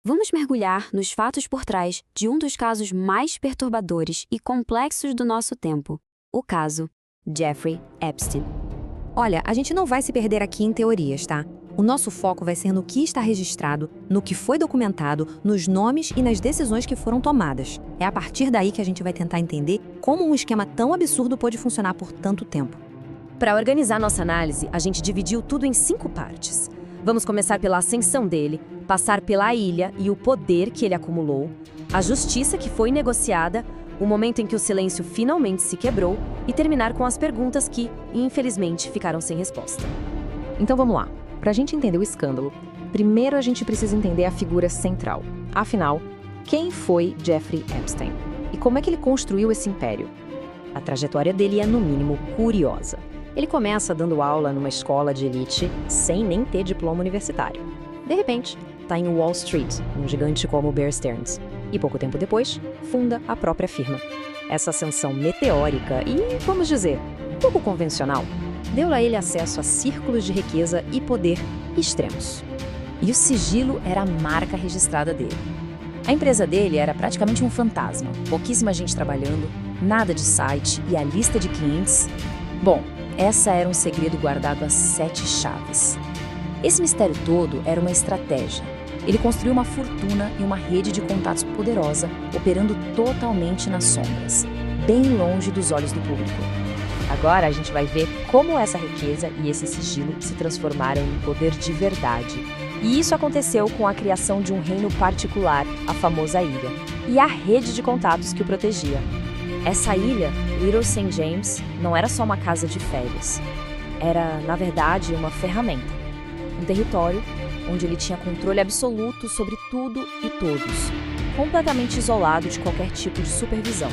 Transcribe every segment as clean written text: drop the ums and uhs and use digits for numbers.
Vamos mergulhar nos fatos por trás de um dos casos mais perturbadores e complexos do nosso tempo, o caso Jeffrey Epstein. Olha, a gente não vai se perder aqui em teorias, tá? O nosso foco vai ser no que está registrado, no que foi documentado, nos nomes e nas decisões que foram tomadas. É a partir daí que a gente vai tentar entender como um esquema tão absurdo pôde funcionar por tanto tempo. Para organizar nossa análise, a gente dividiu tudo em 5 partes. Vamos começar pela ascensão dele, passar pela ilha e o poder que ele acumulou, a justiça que foi negociada, o momento em que o silêncio finalmente se quebrou e terminar com as perguntas que, infelizmente, ficaram sem resposta. Então vamos lá. Para a gente entender o escândalo, primeiro a gente precisa entender a figura central. Afinal, quem foi Jeffrey Epstein? E como é que ele construiu esse império? A trajetória dele é, no mínimo, curiosa. Ele começa dando aula numa escola de elite sem nem ter diploma universitário. De repente, está em Wall Street, um gigante como Bear Stearns. E pouco tempo depois, funda a própria firma. Essa ascensão meteórica e, vamos dizer, pouco convencional, deu a ele acesso a círculos de riqueza e poder extremos. E o sigilo era a marca registrada dele. A empresa dele era praticamente um fantasma, pouquíssima gente trabalhando, nada de site e a lista de clientes... Bom, essa era um segredo guardado a 7 chaves. Esse mistério todo era uma estratégia. Ele construiu uma fortuna e uma rede de contatos poderosa, operando totalmente nas sombras, bem longe dos olhos do público. Agora a gente vai ver como essa riqueza e esse sigilo se transformaram em poder de verdade. E isso aconteceu com a criação de um reino particular, a famosa ilha, e a rede de contatos que o protegia. Essa ilha, Little St. James, não era só uma casa de férias. Era, na verdade, uma ferramenta. Um território onde ele tinha controle absoluto sobre tudo e todos, completamente isolado de qualquer tipo de supervisão.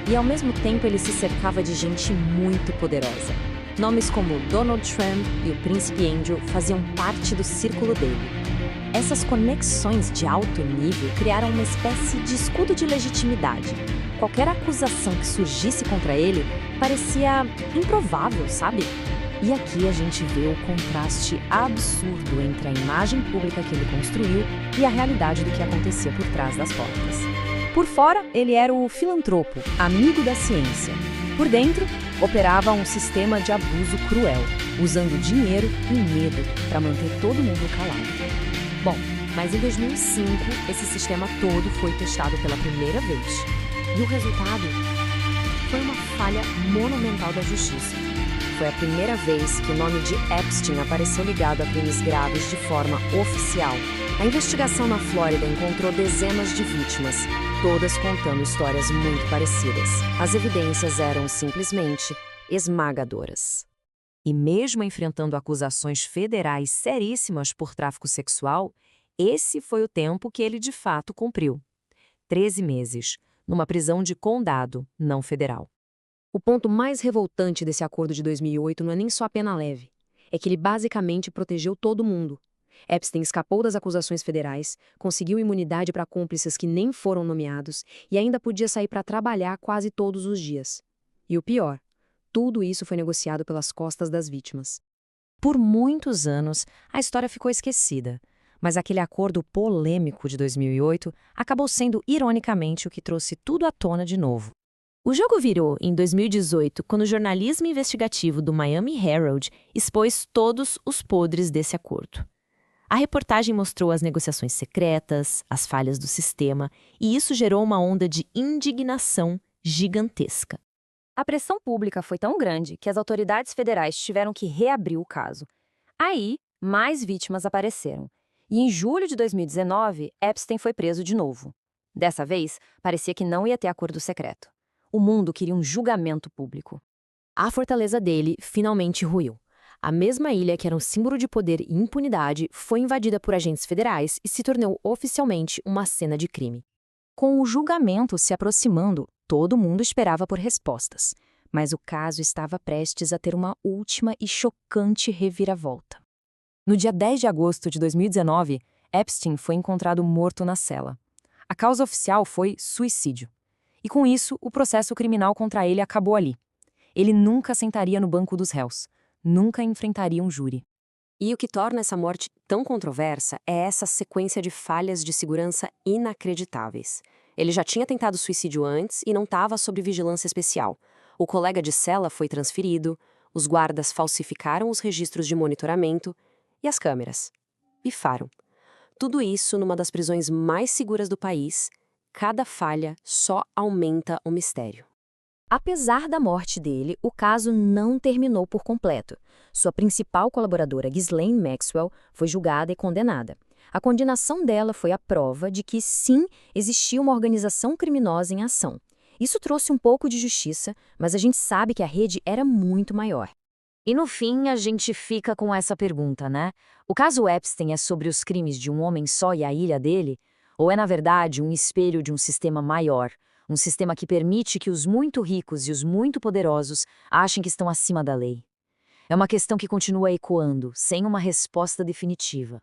E ao mesmo tempo ele se cercava de gente muito poderosa. Nomes como Donald Trump e o Príncipe Andrew faziam parte do círculo dele. Essas conexões de alto nível criaram uma espécie de escudo de legitimidade. Qualquer acusação que surgisse contra ele parecia improvável, sabe? E aqui a gente vê o contraste absurdo entre a imagem pública que ele construiu e a realidade do que acontecia por trás das portas. Por fora, ele era o filantropo, amigo da ciência. Por dentro, operava um sistema de abuso cruel, usando dinheiro e medo para manter todo mundo calado. Bom, mas em 2005, esse sistema todo foi testado pela primeira vez. E o resultado foi uma falha monumental da justiça. Foi a primeira vez que o nome de Epstein apareceu ligado a crimes graves de forma oficial. A investigação na Flórida encontrou dezenas de vítimas, todas contando histórias muito parecidas. As evidências eram simplesmente esmagadoras. E mesmo enfrentando acusações federais seríssimas por tráfico sexual, esse foi o tempo que ele de fato cumpriu. 13 meses, numa prisão de condado, não federal. O ponto mais revoltante desse acordo de 2008 não é nem só a pena leve. É que ele basicamente protegeu todo mundo. Epstein escapou das acusações federais, conseguiu imunidade para cúmplices que nem foram nomeados e ainda podia sair para trabalhar quase todos os dias. E o pior, tudo isso foi negociado pelas costas das vítimas. Por muitos anos, a história ficou esquecida, mas aquele acordo polêmico de 2008 acabou sendo, ironicamente, o que trouxe tudo à tona de novo. O jogo virou em 2018, quando o jornalismo investigativo do Miami Herald expôs todos os podres desse acordo. A reportagem mostrou as negociações secretas, as falhas do sistema, e isso gerou uma onda de indignação gigantesca. A pressão pública foi tão grande que as autoridades federais tiveram que reabrir o caso. Aí, mais vítimas apareceram. E em julho de 2019, Epstein foi preso de novo. Dessa vez, parecia que não ia ter acordo secreto. O mundo queria um julgamento público. A fortaleza dele finalmente ruiu. A mesma ilha que era um símbolo de poder e impunidade foi invadida por agentes federais e se tornou oficialmente uma cena de crime. Com o julgamento se aproximando, todo mundo esperava por respostas. Mas o caso estava prestes a ter uma última e chocante reviravolta. No dia 10 de agosto de 2019, Epstein foi encontrado morto na cela. A causa oficial foi suicídio. E com isso, o processo criminal contra ele acabou ali. Ele nunca sentaria no banco dos réus, nunca enfrentaria um júri. E o que torna essa morte tão controversa é essa sequência de falhas de segurança inacreditáveis. Ele já tinha tentado suicídio antes e não estava sob vigilância especial. O colega de cela foi transferido, os guardas falsificaram os registros de monitoramento e as câmeras pifaram. Tudo isso numa das prisões mais seguras do país. Cada falha só aumenta o mistério. Apesar da morte dele, o caso não terminou por completo. Sua principal colaboradora, Ghislaine Maxwell, foi julgada e condenada. A condenação dela foi a prova de que, sim, existia uma organização criminosa em ação. Isso trouxe um pouco de justiça, mas a gente sabe que a rede era muito maior. E no fim, a gente fica com essa pergunta, né? O caso Epstein é sobre os crimes de um homem só e a ilha dele? Ou é, na verdade, um espelho de um sistema maior? Um sistema que permite que os muito ricos e os muito poderosos achem que estão acima da lei? É uma questão que continua ecoando, sem uma resposta definitiva.